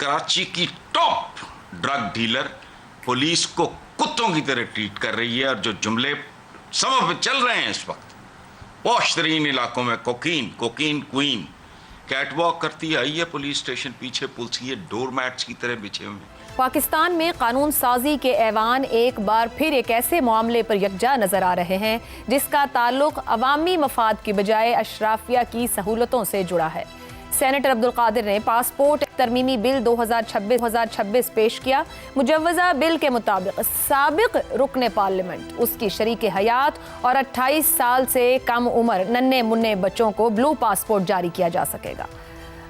कराची की top drug dealer police को कुत्तों की तरह ट्रीट कर रही है और जो जुमले सड़कों पे चल रहे हैं इस वक्त पॉश तरीन इलाकों में कोकीन कोकीन क्वीन कैटवॉक करती आई है पुलिस स्टेशन पीछे पुलिस ये डोर मैट्स की तरह बिछे हुए। पाकिस्तान में कानून साजी के ऐवान एक बार फिर एक ऐसे मामले पर यकजा नजर आ रहे हैं जिसका ताल्लुक अवामी मफाद की बजाय अशराफिया की सहूलतों से जुड़ा है। सेनेटर अब्दुल कादिर ने पासपोर्ट तरमीमी बिल 2026 पेश किया। मुजव्वजा बिल के मुताबिक साबिक रुकने पार्लियामेंट, उसकी शरीक हयात और 28 साल से कम उम्र नन्हे मुन्ने बच्चों को ब्लू पासपोर्ट जारी किया जा सकेगा।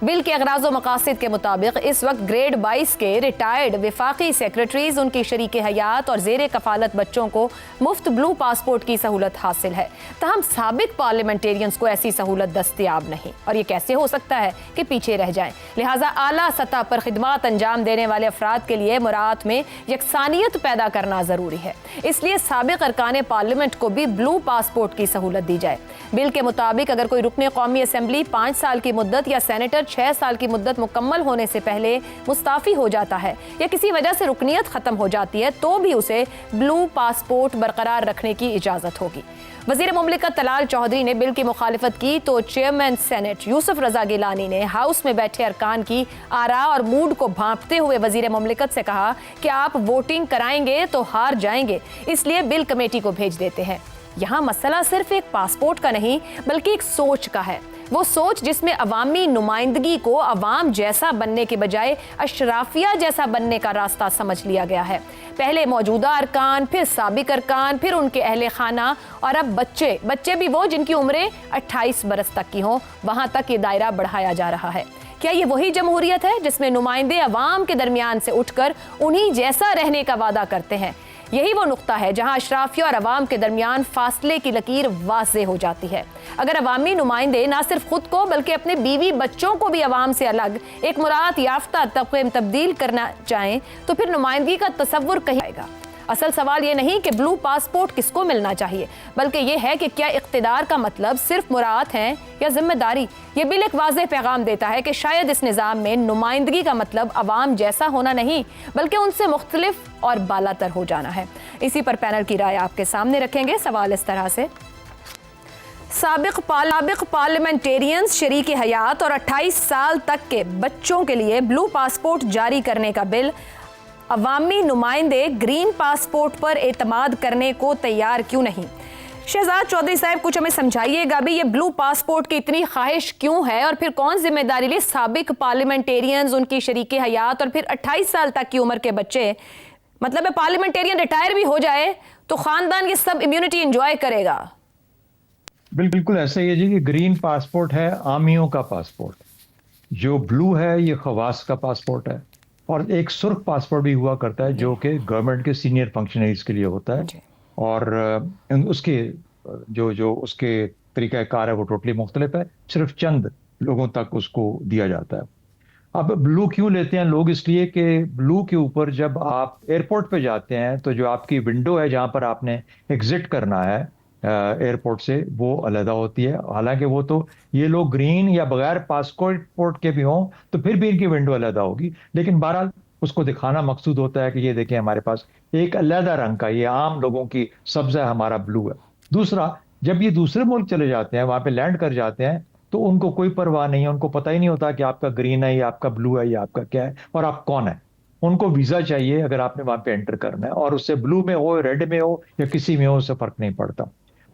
बिल के अगराज़ व मकासद के मुताबिक इस वक्त ग्रेड 22 के रिटायर्ड वफाकी सेक्रेटरीज, उनकी शरीक हयात और जेर कफालत बच्चों को मुफ्त ब्लू पासपोर्ट की सहूलत हासिल है। तहम साबिक पार्लियामेंटेरियंस को ऐसी सहूलत दस्तयाब नहीं और ये कैसे हो सकता है कि पीछे रह जाएं। लिहाजा आला सतह पर खिदमत अंजाम देने वाले अफराद के लिए मुरात में यकसानियत पैदा करना ज़रूरी है। इसलिए साबिक अरकान पार्लियामेंट को भी ब्लू पासपोर्ट की सहूलत दी जाए। बिल के मुताबिक अगर कोई रुकने कौमी असम्बली 5 साल की मुद्दत या सेनेटर 6 साल की मुद्दत मुकम्मल होने से पहले मुस्ताफ़ी हो जाता है या किसी वजह से रुकनियत ख़त्म हो जाती है तो भी उसे ब्लू पासपोर्ट बरकरार रखने की इजाज़त होगी। वज़ीर मुमलिकत तलाल चौधरी ने बिल की मुखालिफत की तो चेयरमैन सेनेट यूसुफ रजा गिलानी ने हाउस में बैठे अरकान की आरा और मूड को भांपते हुए वज़ीर मुमलिकत से कहा कि आप वोटिंग कराएंगे तो हार जाएंगे, इसलिए बिल कमेटी को भेज देते हैं। यहाँ मसला सिर्फ एक पासपोर्ट का नहीं बल्कि एक सोच का है। वो सोच जिसमें अवामी नुमाइंदगी को अवाम जैसा बनने के बजाय अशराफिया जैसा बनने का रास्ता समझ लिया गया है। पहले मौजूदा अरकान, फिर साबिक अरकान, फिर उनके अहले खाना और अब बच्चे भी वो जिनकी उम्रें 28 बरस तक की हों, वहाँ तक ये दायरा बढ़ाया जा रहा है। क्या ये वही जमहूरियत है जिसमें नुमाइंदे अवाम के दरमियान से उठकर उन्हीं जैसा रहने का वादा करते हैं? यही वो नुक्ता है जहां अशराफिया और अवाम के दरमियान फासले की लकीर वाज़ेह हो जाती है। अगर अवामी नुमाइंदे ना सिर्फ खुद को बल्कि अपने बीवी बच्चों को भी अवाम से अलग एक मुराद याफ्ता तबके में तब्दील करना चाहें तो फिर नुमाइंदगी का तसव्वुर कहीं आएगा। असल सवाल ये नहीं कि ब्लू पासपोर्ट किसको मिलना चाहिए बल्कि ये है कि क्या इख्तिदार का मतलब सिर्फ मुराद है या जिम्मेदारी। ये बिल एक वाज़ेह पैगाम देता है कि शायद इस निज़ाम में नुमाइंदगी का मतलब अवाम जैसा होना नहीं बल्कि उनसे मुख्तलिफ और बालातर हो जाना है। इसी पर पैनल की राय आपके सामने रखेंगे। सवाल इस तरह से, साबिक पार्लियामेंटेरियंस शरीक हयात और 28 साल तक के बच्चों के लिए ब्लू पासपोर्ट जारी करने का बिल, अवामी नुमाइंदे ग्रीन पासपोर्ट पर एतमाद करने को तैयार क्यों नहीं? शहजाद चौधरी साहब कुछ हमें समझाइएगा भी, ये ब्लू पासपोर्ट की इतनी ख्वाहिश क्यों है और फिर कौन जिम्मेदारी ले? साबिक पार्लियामेंटेरियंस, उनकी शरीक हयात और फिर 28 साल तक की उम्र के बच्चे, मतलब है पार्लियामेंटेरियन रिटायर भी हो जाए तो खानदान की सब इम्यूनिटी एंजॉय करेगा। बिल्कुल ऐसा ही है जी कि ग्रीन पासपोर्ट है आमियों का पासपोर्ट, जो ब्लू है ये खवास का पासपोर्ट है और एक सुर्ख पासपोर्ट भी हुआ करता है जो कि गवर्नमेंट के सीनियर फंक्शनरीज के लिए होता है और उसके जो उसके तरीक़ाकार है वो टोटली मुख्तलिफ है, सिर्फ चंद लोगों तक उसको दिया जाता है। अब ब्लू क्यों लेते हैं लोग? इसलिए कि ब्लू के ऊपर जब आप एयरपोर्ट पे जाते हैं तो जो आपकी विंडो है जहां पर आपने एग्जिट करना है एयरपोर्ट से वो अलहदा होती है। हालांकि वो तो ये लोग ग्रीन या बगैर पासपोर्ट के भी हों तो फिर भी इनकी विंडो अलहदा होगी, लेकिन बहरहाल उसको दिखाना मकसूद होता है कि ये देखें हमारे पास एक अलहदा रंग का, ये आम लोगों की सब्ज़ा हमारा ब्लू है। दूसरा, जब ये दूसरे मुल्क चले जाते हैं, वहां पे लैंड कर जाते हैं तो उनको कोई परवाह नहीं है, उनको पता ही नहीं होता कि आपका ग्रीन है या आपका ब्लू है या आपका क्या है और आप कौन है। उनको वीज़ा चाहिए अगर आपने वहां पे एंटर करना है और उससे ब्लू में हो, रेड में हो या किसी में हो, उससे फर्क नहीं पड़ता।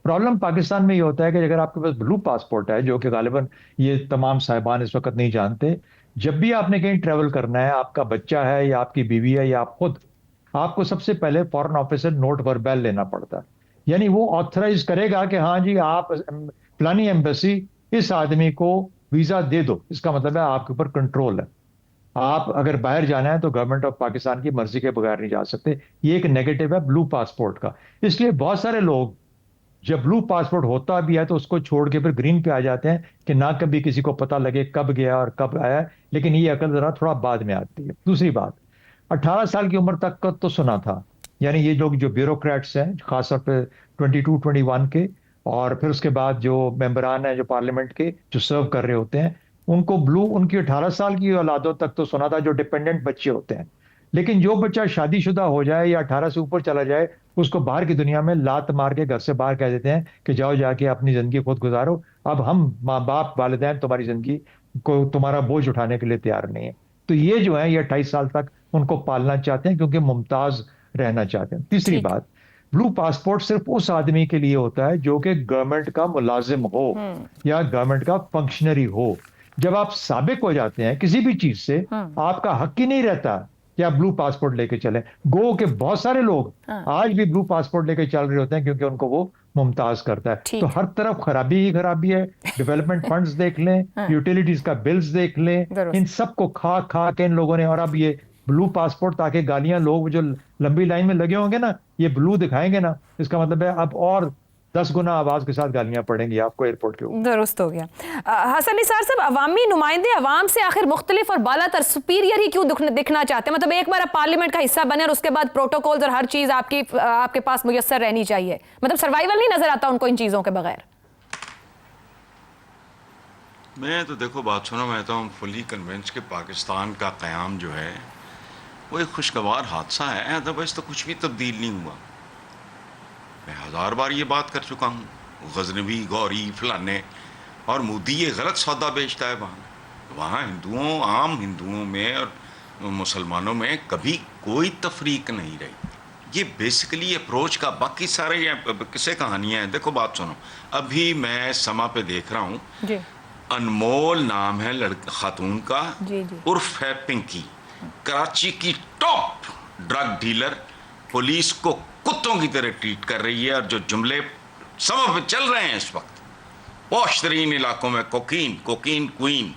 प्रॉब्लम पाकिस्तान में ये होता है कि अगर आपके पास ब्लू पासपोर्ट है, जो कि गालिबन ये तमाम साहिबान इस वक्त नहीं जानते, जब भी आपने कहीं ट्रेवल करना है, आपका बच्चा है या आपकी बीवी है या आप खुद, आपको सबसे पहले फॉरेन ऑफिस से नोट वर्बल लेना पड़ता है। यानी वो ऑथराइज करेगा कि हाँ जी आप फलानी एम्बेसी इस आदमी को वीजा दे दो, इसका मतलब है आपके ऊपर कंट्रोल है। आप अगर बाहर जाना है तो गवर्नमेंट ऑफ पाकिस्तान की मर्जी के बगैर नहीं जा सकते। ये एक नेगेटिव है ब्लू पासपोर्ट का। इसलिए बहुत सारे लोग जब ब्लू पासपोर्ट होता भी है तो उसको छोड़ के फिर ग्रीन पे आ जाते हैं कि ना कभी किसी को पता लगे कब गया और कब आया, लेकिन ये अकल जरा थोड़ा बाद में आती है। दूसरी बात, 18 साल की उम्र तक का तो सुना था, यानी ये लोग जो ब्यूरोक्रेट्स हैं खासतौर पे 22-21 के और फिर उसके बाद जो मेंबरान हैं जो पार्लियामेंट के जो सर्व कर रहे होते हैं, उनको ब्लू उनकी 18 साल की औलादों तक तो सुना था, जो डिपेंडेंट बच्चे होते हैं। लेकिन जो बच्चा शादीशुदा हो जाए या 18 से ऊपर चला जाए, उसको बाहर की दुनिया में लात मार के घर से बाहर कह देते हैं कि जाओ जाके अपनी जिंदगी खुद गुजारो, अब हम माँ बाप वालिदैन तुम्हारी जिंदगी को, तुम्हारा बोझ उठाने के लिए तैयार नहीं है। तो ये जो है, ये 28 साल तक उनको पालना चाहते हैं क्योंकि मुमताज रहना चाहते हैं। तीसरी ठीक। बात, ब्लू पासपोर्ट सिर्फ उस आदमी के लिए होता है जो कि गवर्नमेंट का मुलाजिम हो या गवर्नमेंट का फंक्शनरी हो। जब आप साबिक हो जाते हैं किसी भी चीज से, आपका हक ही नहीं रहता कि आप ब्लू पासपोर्ट लेके चलें। गो के बहुत सारे लोग आज भी ब्लू पासपोर्ट लेके चल रहे होते हैं क्योंकि उनको वो मुमताज करता है। ठीक तो है। हर तरफ खराबी ही खराबी है। डेवलपमेंट फंड्स देख लें, यूटिलिटीज का बिल्स देख लें, दुरुस्त। इन सबको खा खा के इन लोगों ने, और अब ये ब्लू पासपोर्ट, ताकि गालियां, लोग जो लंबी लाइन में लगे होंगे ना, ये ब्लू दिखाएंगे ना, इसका मतलब है अब और 10 गुना आवाज के साथ गालियां पड़ेंगी आपको एयरपोर्ट के ऊपर। दुरुस्त हो गया। हसन निसार साहब, अवामी नुमाइंदे अवाम से आखिर मुख्तलिफ और बालातर सुपीरियर ही क्यों दिखना चाहते हैं? मतलब एक बार आप पार्लियामेंट का हिस्सा बने और उसके बाद प्रोटोकॉल्स और हर चीज आपके पास मुयस्सर रहनी चाहिए, मतलब सर्वाइवल नहीं नजर आता उनको इन चीजों के बगैर। मैं तो देखो बात सुनो, मैं तो हम फुली कन्विंस कि पाकिस्तान का क़याम जो है वो एक खुशगवार हादसा है, अदरवाइज तो कुछ भी तब्दील नहीं हुआ। मैं 1000 बार ये बात कर चुका हूँ, गजनवी, गौरी, फलाने और मोदी ये गलत सौदा बेचता है। वहाँ हिंदुओं, आम हिंदुओं में और मुसलमानों में कभी कोई तफरीक नहीं रही। ये बेसिकली अप्रोच का, बाकी सारे ये किस्से कहानियाँ हैं। देखो बात सुनो, अभी मैं समा पे देख रहा हूँ, जी अनमोल नाम है खातून का, जी जी। उर्फ है पिंकी, कराची की टॉप ड्रग डीलर, पुलिस को कुत्तों की तरह ट्रीट कर रही है। और जो जुमले समय पे चल रहे हैं इस वक्त पॉश तरीन इलाकों में, कोकीन कोकीन क्वीन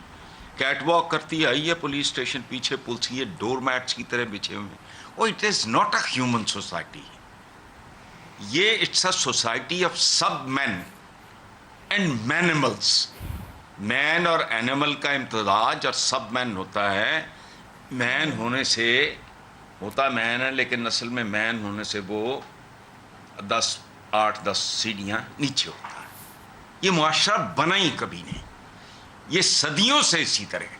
कैटवॉक करती आई है पुलिस स्टेशन, पीछे पुलिस ये डोर मैट्स की तरह बिछे हुए हैं। Oh, it is not a human society, ये it's a society of sub man and manimals. Man और एनिमल का इम्तजाज और सब मैन होता है। मैन होने से होता मैन है, लेकिन असल में मैन होने से वो 8-10 सीढ़ियाँ नीचे होता है। ये मुआशरा बना ही कभी नहीं, ये सदियों से इसी तरह है।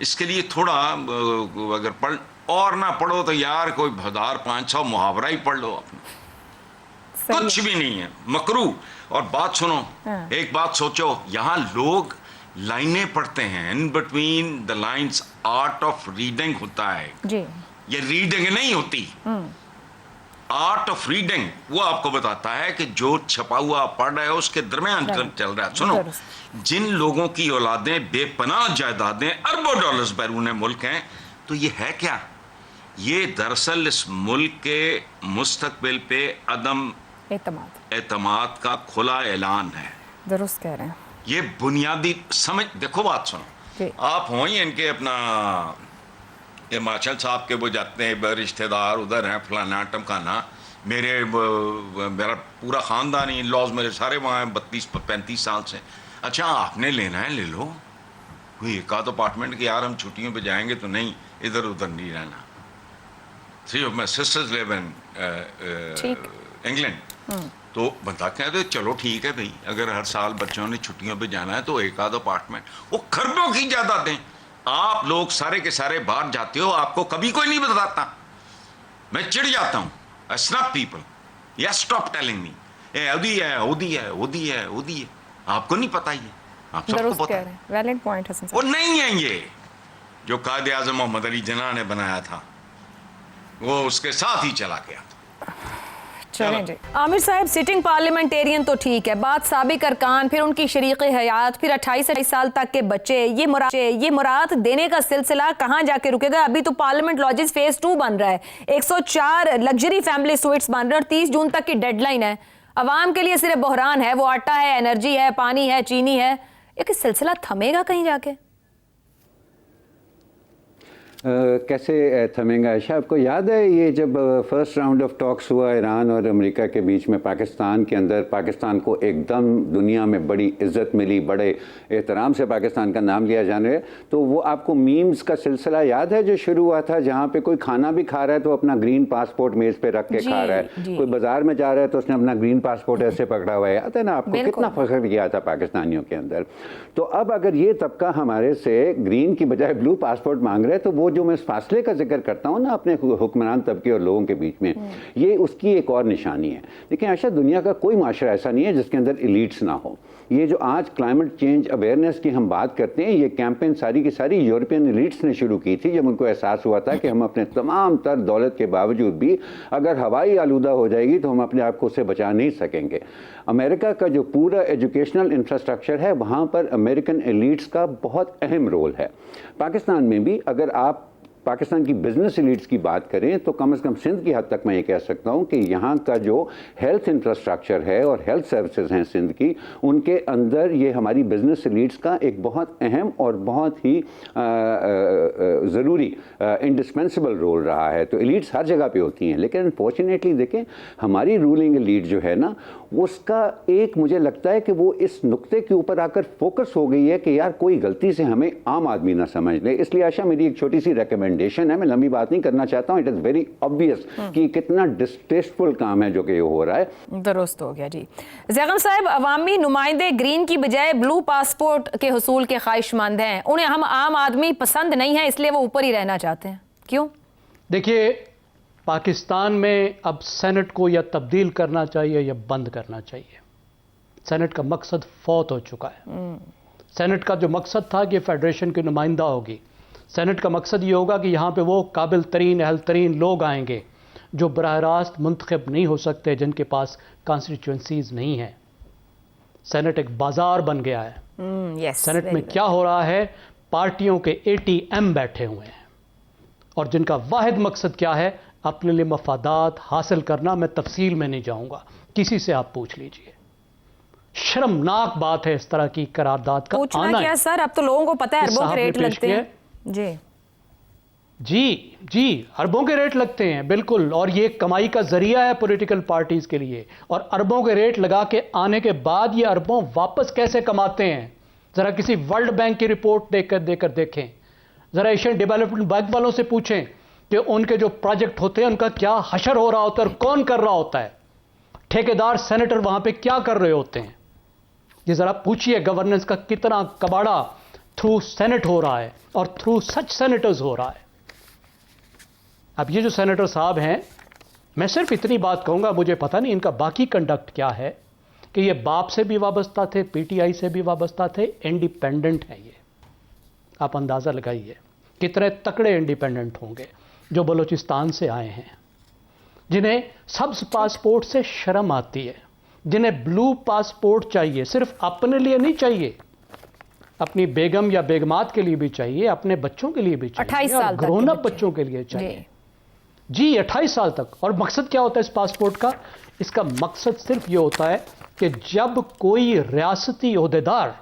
इसके लिए थोड़ा अगर पढ़ और ना पढ़ो तो यार कोई 1000-500 मुहावरा ही पढ़ लो अपना, कुछ भी नहीं है, मकरू। और बात सुनो, एक बात सोचो, यहाँ लोग लाइनें पढ़ते हैं, in between the lines art of reading होता है जी। ये रीडिंग नहीं होती, आर्ट ऑफ रीडिंग वो आपको बताता है कि जो छपा हुआ आप पढ़ रहे हो उसके दरमियान चल रहा है। सुनो, जिन लोगों की औलादें बेपनाह जायदादें अरबों डॉलर्स बैरून मुल्क हैं, तो ये है क्या? ये दरअसल इस मुल्क के मुस्तकबिल पे अदम एतमाद का खुला ऐलान है। दुरुस्त कह रहे हैं। ये बुनियादी समझ, देखो बात सुनो, आप हो ही इनके अपना हिमाचल साहब के वो जाते हैं रिश्तेदार उधर हैं, फलाना टमकाना, मेरा पूरा ख़ानदान इन लॉज मेरे सारे वहाँ हैं 32-35 साल से। अच्छा, आपने लेना है ले लो, कोई एक आध अपार्टमेंट के, यार हम छुट्टियों पे जाएंगे तो नहीं, इधर उधर नहीं रहना। Three of my sisters live in England, तो बता कहते चलो ठीक है भाई, अगर हर साल बच्चों ने छुट्टियों पे जाना है तो एक आध अपार्टमेंट, वो खरबों की जायदादें। आप लोग सारे के सारे बाहर जाते हो, आपको कभी कोई नहीं बताता, मैं चिढ़ जाता हूँ। I snap people, yes stop telling me ओदी है ओदी है ओदी है ओदी है, आपको नहीं पता, ये आप सबको पता है। वैलिड पॉइंट हसन साहब। वो नहीं है ये जो कायदे आज़म मोहम्मद अली जिन्ना ने बनाया था, वो उसके साथ ही चला गया। चलें जी। आमिर साहब, सिटिंग पार्लियामेंटेरियन तो ठीक है, बात साबिक अरकान, फिर उनकी शरीक हयात, फिर 28 साल तक के बच्चे, ये मुराद देने का सिलसिला कहाँ जाके रुकेगा? अभी तो पार्लियामेंट लॉजेस फेज 2 बन रहा है, 104 लग्जरी फैमिली स्वीट्स बन रहे हैं और 30 जून तक की डेडलाइन है। अवाम के लिए सिर्फ बहरान है, वो आटा है, एनर्जी है, पानी है, चीनी है। ये सिलसिला थमेगा कहीं जाके? कैसे थमेगा आयशा? आपको याद है ये जब फर्स्ट राउंड ऑफ टॉक्स हुआ ईरान और अमेरिका के बीच में, पाकिस्तान के अंदर, पाकिस्तान को एकदम दुनिया में बड़ी इज्जत मिली, बड़े एहतराम से पाकिस्तान का नाम लिया जाने लगा, तो वो आपको मीम्स का सिलसिला याद है जो शुरू हुआ था, जहाँ पे कोई खाना भी खा रहा है तो अपना ग्रीन पासपोर्ट मेज़ पे रख के खा रहा है, कोई बाजार में जा रहा है तो उसने अपना ग्रीन पासपोर्ट ऐसे पकड़ा हुआ है, याद है ना आपको? कितना फख्र किया था पाकिस्तानियों के अंदर। तो अब अगर ये तबका हमारे से ग्रीन की बजाय ब्लू पासपोर्ट मांग रहे हैं, तो वो जो मैं इस फासले का जिक्र करता हूँ ना अपने हुक्मरान तबके और लोगों के बीच में, ये उसकी एक और निशानी है। लेकिन आशा, दुनिया का कोई माशरा ऐसा नहीं है जिसके अंदर एलीट्स ना हो। ये जो आज क्लाइमेट चेंज अवेयरनेस की हम बात करते हैं, ये कैंपेन सारी की सारी यूरोपियन एलीट्स ने शुरू की थी, जब उनको एहसास हुआ था कि हम अपने तमाम तर दौलत के बावजूद भी अगर हवाई आलूदा हो जाएगी तो हम अपने आप को उससे बचा नहीं सकेंगे। अमेरिका का जो पूरा एजुकेशनल इंफ्रास्ट्रक्चर है, वहाँ पर अमेरिकन एलीट्स का बहुत अहम रोल है। पाकिस्तान में भी अगर आप पाकिस्तान की बिजनेस एलीट्स की बात करें तो कम से कम सिंध की हद तक मैं ये कह सकता हूँ कि यहाँ का जो हेल्थ इंफ्रास्ट्रक्चर है और हेल्थ सर्विसेज हैं सिंध की, उनके अंदर ये हमारी बिजनेस एलीट्स का एक बहुत अहम और बहुत ही ज़रूरी इंडिस्पेंसिबल रोल रहा है। तो एलीट्स हर जगह पे होती हैं, लेकिन अनफॉर्चुनेटली देखें हमारी रूलिंग एलीट जो है ना, उसका एक मुझे लगता है कि वो इस नुक्ते के ऊपर आकर फोकस हो गई है कि यार कोई गलती से हमें आम आदमी ना समझ ले। इसलिए आशा, मेरी एक छोटी सी रिकमेंडेशन है, मैं लंबी बात नहीं करना चाहता हूँ, इट इज़ वेरी ऑब्वियस कि कितना डिस्टेस्टफुल काम है जो कि ये हो रहा है। दुरुस्त हो गया जी। ज़ैगम साहब, अवामी नुमाइंदे ग्रीन की बजाय ब्लू पासपोर्ट के हुसूल के ख्वाहिशमंद हैं, उन्हें हम आम आदमी पसंद नहीं है, इसलिए वो ऊपर ही रहना चाहते हैं, क्यों? देखिए, पाकिस्तान में अब सेनेट को या तब्दील करना चाहिए या बंद करना चाहिए। सेनेट का मकसद फौत हो चुका है। सेनेट का जो मकसद था कि फेडरेशन की नुमाइंदा होगी, सेनेट का मकसद ये होगा कि यहाँ पे वो काबिल तरीन, अहल तरीन लोग आएंगे जो बराह रास्त मुंतखब नहीं हो सकते, जिनके पास कॉन्स्टिट्यूंसीज नहीं है। सेनेट एक बाजार बन गया है। सेनेट में क्या हो रहा है? पार्टियों के ATM बैठे हुए हैं और जिनका वाहिद मकसद क्या है? अपने लिए मफादात हासिल करना। मैं तफसील में नहीं जाऊंगा, किसी से आप पूछ लीजिए। शर्मनाक बात है इस तरह की करारदाद का पूछना आना। क्या सर, अब तो लोगों को पता है अरबों के रेट लगते हैं। जी, अरबों के रेट लगते हैं, बिल्कुल। और ये कमाई का जरिया है पॉलिटिकल पार्टीज के लिए। और अरबों के रेट लगा के आने के बाद ये अरबों वापस कैसे कमाते हैं, जरा किसी वर्ल्ड बैंक की रिपोर्ट देकर देखें, जरा एशियन डेवलपमेंट बैंक वालों से पूछें कि उनके जो प्रोजेक्ट होते हैं उनका क्या हशर हो रहा होता है और कौन कर रहा होता है। ठेकेदार सेनेटर वहां पे क्या कर रहे होते हैं, ये जरा पूछिए। गवर्नेंस का कितना कबाड़ा थ्रू सेनेट हो रहा है और थ्रू सच सेनेटर्स हो रहा है। अब ये जो सेनेटर साहब हैं, मैं सिर्फ इतनी बात कहूंगा, मुझे पता नहीं इनका बाकी कंडक्ट क्या है, कि ये बाप से भी वाबस्ता थे, PTI से भी वाबस्ता थे, इंडिपेंडेंट हैं ये। आप अंदाज़ा लगाइए कितने तकड़े इंडिपेंडेंट होंगे जो बलूचिस्तान से आए हैं, जिन्हें सब्ज पासपोर्ट से शर्म आती है, जिन्हें ब्लू पासपोर्ट चाहिए, सिर्फ अपने लिए नहीं चाहिए, अपनी बेगम या बेगमात के लिए भी चाहिए, अपने बच्चों के लिए भी चाहिए, 28 साल तक ग्रोन अप बच्चों के लिए चाहिए। जी 28 साल तक। और मकसद क्या होता है इस पासपोर्ट का? इसका मकसद सिर्फ ये होता है कि जब कोई रियासती ओहदेदार,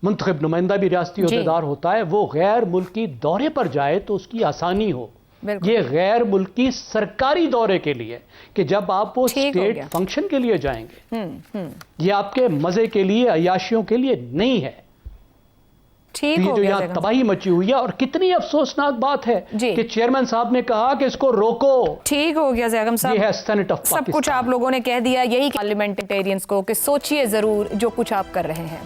मुंतखब नुमाइंदा भी रियासती ओहदेदार होता है, वो गैर मुल्की दौरे पर जाए तो उसकी आसानी हो। ये गैर मुल्की सरकारी दौरे के लिए, कि जब आप वो स्टेट फंक्शन के लिए जाएंगे, ये आपके मजे के लिए, अयाशियों के लिए नहीं है। ठीक हो जो यहाँ तबाही मची हुई है, और कितनी अफसोसनाक बात है कि चेयरमैन साहब ने कहा कि इसको रोको। ठीक हो गया ज़ैगम साहब, ये है सेनेट ऑफ सब कुछ आप लोगों ने कह दिया। यही पार्लियामेंटेरियंस को कि सोचिए जरूर जो कुछ आप कर रहे हैं।